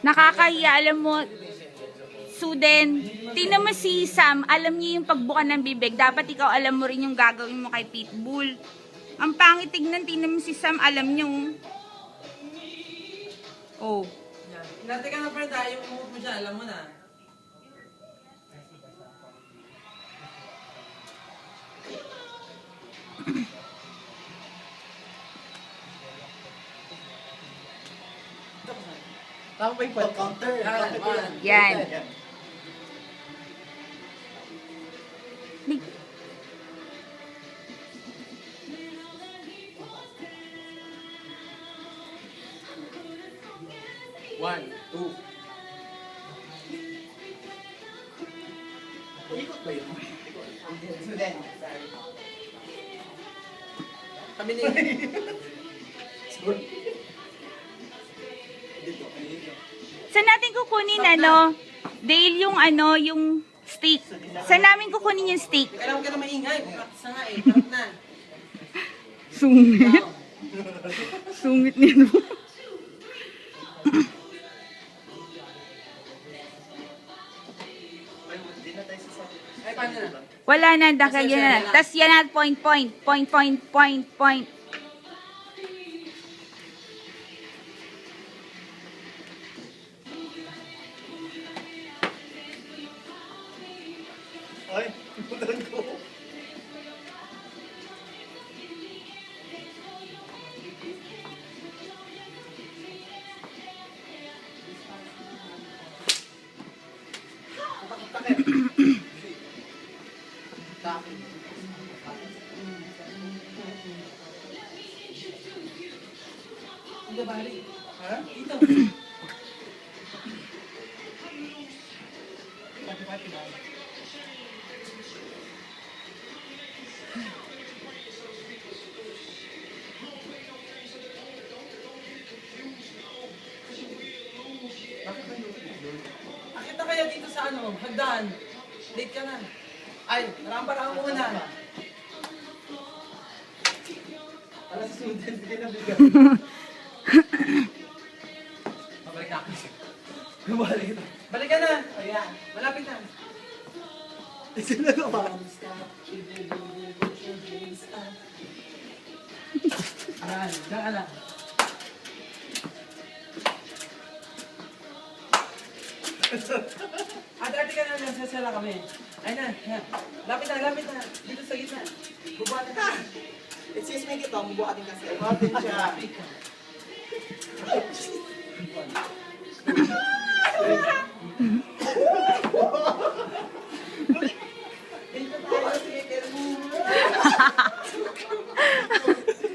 Nakakahiya, alam mo, Suden, tingnan mo si Sam, alam niya yung pagbuka ng bibig. Dapat ikaw alam mo rin yung gagawin mo kay Pitbull. Ang pangit tignan, tingnan mo si Sam, alam niyo. Oh. Dati ka na friend ha, yung umot mo siya, alam mo na. Tama ba yung counter? Yan. One, two. Ikot ba yun? Student. Kami ni... Saan natin kukunin Dale, yung steak. Saan namin kukunin yung steak? Kailangan ka na maingay, practice na nga eh. Tarap na. Sungit. Sungit nito. Ay, paano na? Wala na, dakagyan na. Tapos yan na, point. Ay, putan ko. Hindi bali. Ha? Dito. Pati-pati ba? Akit na kaya dito sa hagdan. Late ka na. Ay, rampa-rampa mo na. Para sa student, hindi na bigyan. Pabalik na ako. Bumalik na. Balik ka na. Ayan, malapit na. Sino na ba? Ayan, diyan ka na. Ate ka na, nagsasala kami. Ay na, yan. Lapit na. Dito sa gitna. Bubuhatin ka. Excuse me dito, mabuhatin kasi. Mabuhatin siya. Dito tayo, sige, pero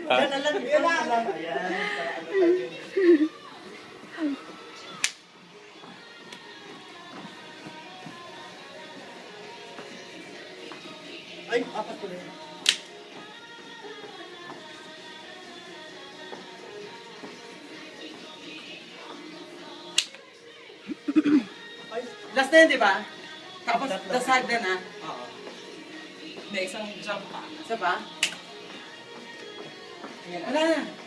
Yan na lang. Ayan. Ay, apat ko na yun. last na yun, di ba? Tapos, dasag na na. Oo. Hindi, isang jump pa. Isa pa? Wala na.